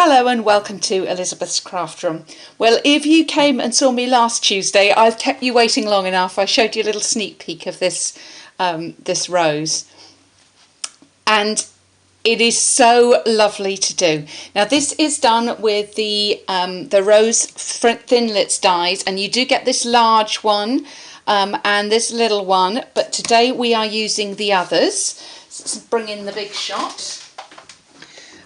Hello and welcome to Elizabeth's Craft Room. Well, if you came and saw me last Tuesday, I've kept you waiting long enough. I showed you a little sneak peek of this rose, and it is so lovely to do. Now this is done with the rose Thinlits dies, and you do get this large one and this little one, but today we are using the others. Let's bring in the big shot.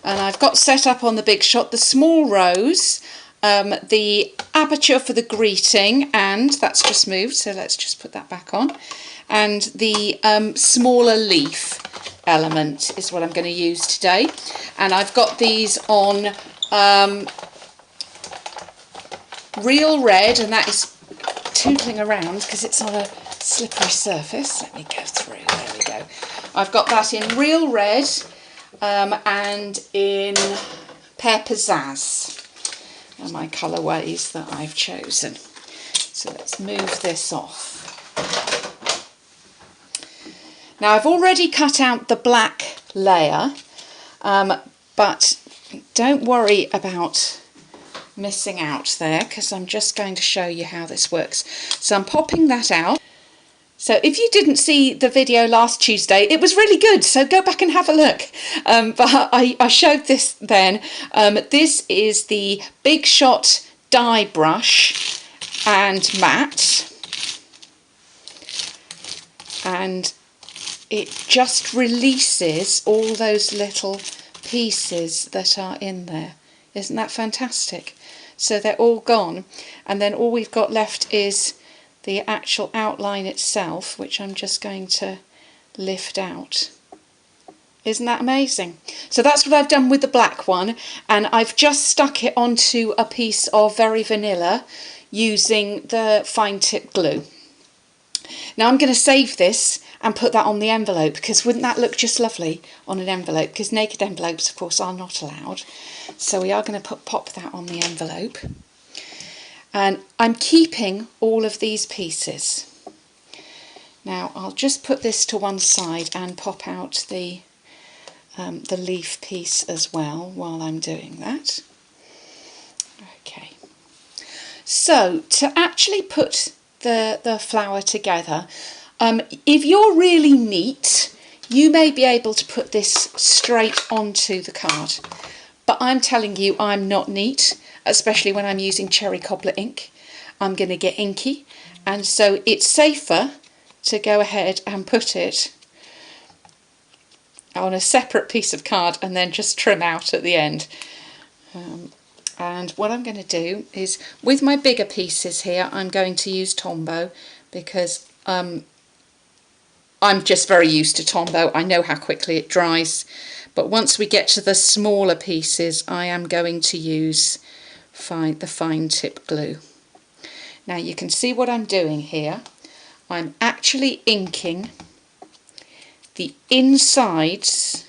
And I've got set up on the big shot the small rose, the aperture for the greeting, and that's just moved, so let's just put that back on. And the smaller leaf element is what I'm going to use today. And I've got these on real red, and that is tootling around because it's on a slippery surface. Let me go through, there we go. I've got that in real red. And in Pear Pizzazz are my colourways that I've chosen. So let's move this off. Now I've already cut out the black layer, but don't worry about missing out there because I'm just going to show you how this works. So I'm popping that out. So if you didn't see the video last Tuesday, it was really good, so go back and have a look. But I showed this then. This is the Big Shot die brush and matte. And it just releases all those little pieces that are in there. Isn't that fantastic? So they're all gone. And then all we've got left is the actual outline itself, which I'm just going to lift out. Isn't that amazing? So that's what I've done with the black one, and I've just stuck it onto a piece of Very Vanilla using the fine tip glue. Now I'm going to save this and put that on the envelope, because wouldn't that look just lovely on an envelope? Because naked envelopes, of course, are not allowed. So we are going to pop that on the envelope. And I'm keeping all of these pieces. Now I'll just put this to one side and pop out the leaf piece as well while I'm doing that. Okay. So to actually put the flower together, if you're really neat, you may be able to put this straight onto the card. But I'm telling you, I'm not neat. Especially when I'm using cherry cobbler ink. I'm going to get inky, and so it's safer to go ahead and put it on a separate piece of card and then just trim out at the end. And what I'm going to do is, with my bigger pieces here, I'm going to use Tombow because I'm just very used to Tombow. I know how quickly it dries, but once we get to the smaller pieces, I am going to use the fine tip glue. Now you can see what I'm doing here. I'm actually inking the insides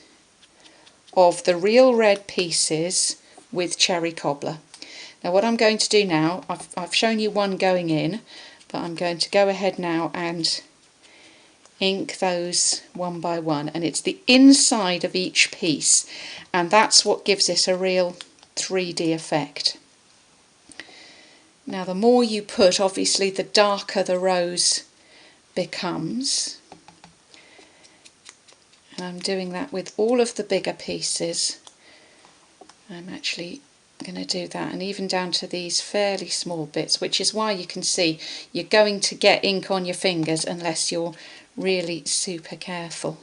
of the real red pieces with cherry cobbler. Now what I'm going to do now, I've shown you one going in, but I'm going to go ahead now and ink those one by one, and it's the inside of each piece, and that's what gives it a real 3D effect. Now the more you put, obviously the darker the rose becomes. And I'm doing that with all of the bigger pieces. I'm actually going to do that, and even down to these fairly small bits, which is why you can see you're going to get ink on your fingers unless you're really super careful.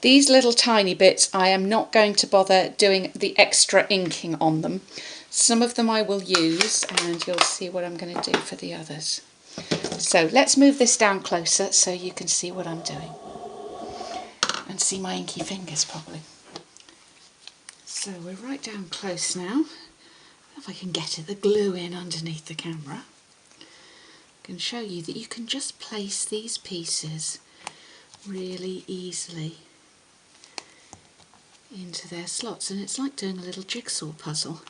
These little tiny bits, I am not going to bother doing the extra inking on them. Some of them I will use, and you'll see what I'm going to do for the others. So let's move this down closer so you can see what I'm doing. And see my inky fingers properly. So we're right down close now. If I can get the glue in underneath the camera. I can show you that you can just place these pieces really easily into their slots, and it's like doing a little jigsaw puzzle.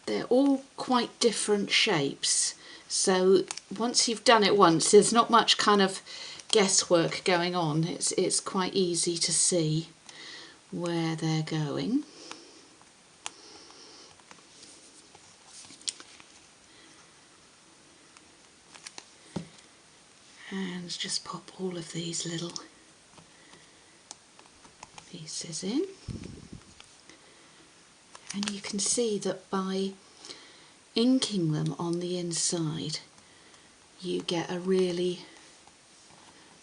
They're all quite different shapes, so once you've done it once, there's not much kind of guesswork going on. It's quite easy to see where they're going. Let's just pop all of these little pieces in. And you can see that by inking them on the inside, you get a really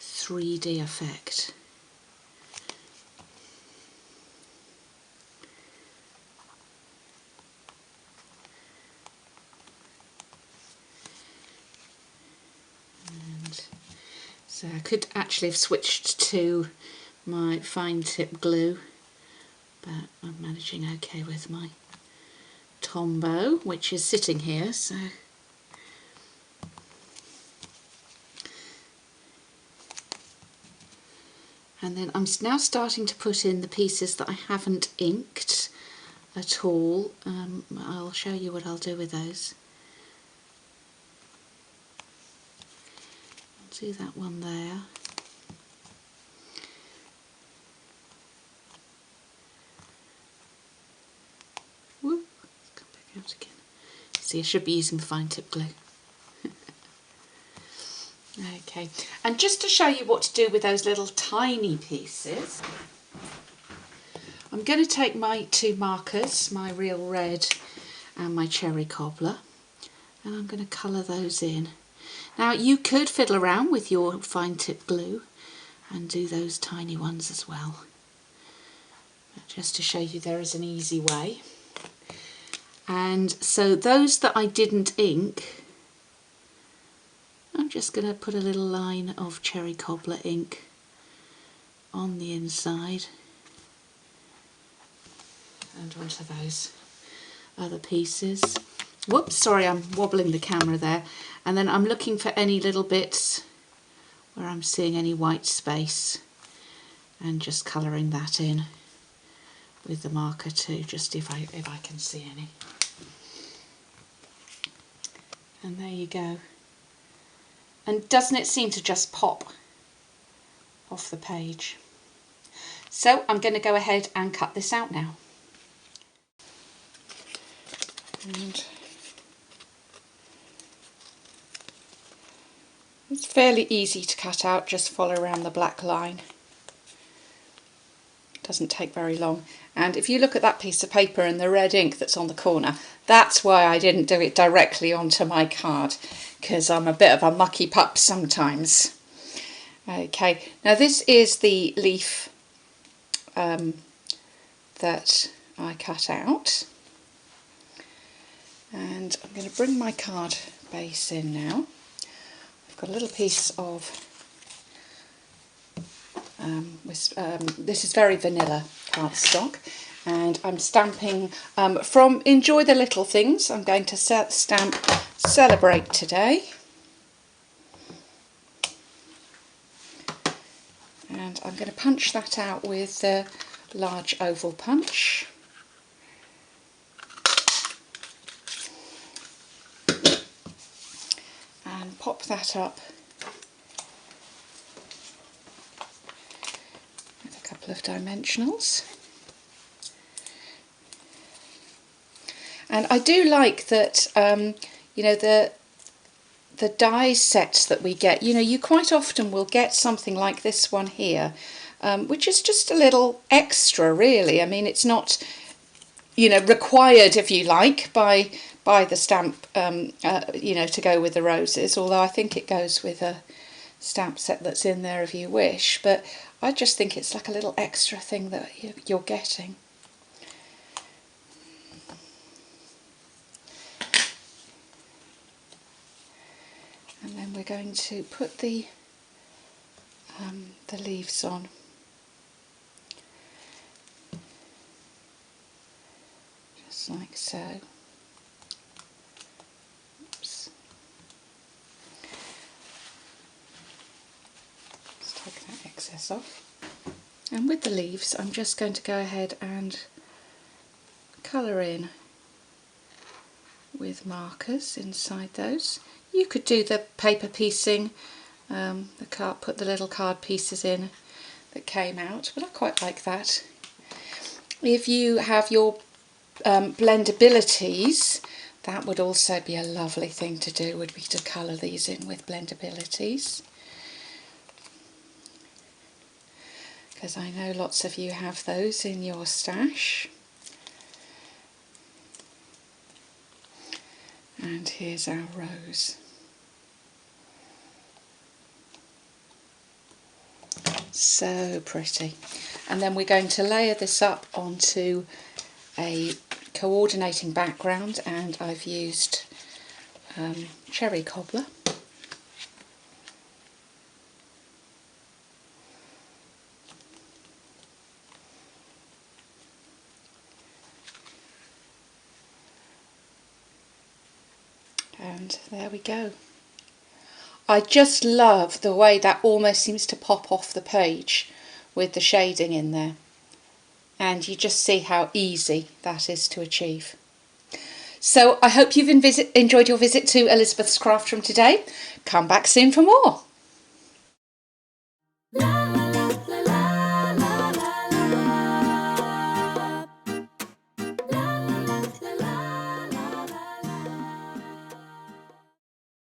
3D effect. And so I could actually have switched to my fine tip glue, but I'm managing okay with my Tombow, which is sitting here, so and then I'm now starting to put in the pieces that I haven't inked at all. I'll show you what I'll do with those. I'll do that one there. Whoop, it's come back out again. See, I should be using the fine tip glue. Okay, and just to show you what to do with those little tiny pieces, I'm going to take my two markers, my Real Red and my Cherry Cobbler, and I'm going to colour those in. Now you could fiddle around with your fine tip glue and do those tiny ones as well, but just to show you there is an easy way. And so those that I didn't ink, I'm just going to put a little line of Cherry Cobbler ink on the inside and onto those other pieces. Whoops, sorry, I'm wobbling the camera there. And then I'm looking for any little bits where I'm seeing any white space and just colouring that in with the marker too, just if I can see any. And there you go. And doesn't it seem to just pop off the page? So I'm going to go ahead and cut this out now. And it's fairly easy to cut out, just follow around the black line. It doesn't take very long. And if you look at that piece of paper and the red ink that's on the corner, that's why I didn't do it directly onto my card, because I'm a bit of a mucky pup sometimes. Okay, now this is the leaf that I cut out. And I'm going to bring my card base in now. I've got a little piece of, this is very vanilla cardstock, and I'm stamping from Enjoy the Little Things. I'm going to stamp Celebrate Today. And I'm going to punch that out with the large oval punch. And pop that up with a couple of dimensionals. And I do like that, you know, the die sets that we get, you know, you quite often will get something like this one here, which is just a little extra really. I mean, it's not, you know, required, if you like, by the stamp, you know, to go with the roses, although I think it goes with a stamp set that's in there if you wish, but I just think it's like a little extra thing that you're getting. And then we're going to put the leaves on. Just like so. Oops. Let's take that excess off. And with the leaves, I'm just going to go ahead and colour in with markers inside those. You could do the paper piecing, put the little card pieces in that came out, but I quite like that. If you have your blendabilities, that would also be a lovely thing to do, would be to colour these in with blendabilities. because I know lots of you have those in your stash. And here's our rose. So pretty. And then we're going to layer this up onto a coordinating background, and I've used cherry cobbler. And there we go. I just love the way that almost seems to pop off the page with the shading in there. And you just see how easy that is to achieve. So I hope you've enjoyed your visit to Elizabeth's Craft Room today. Come back soon for more.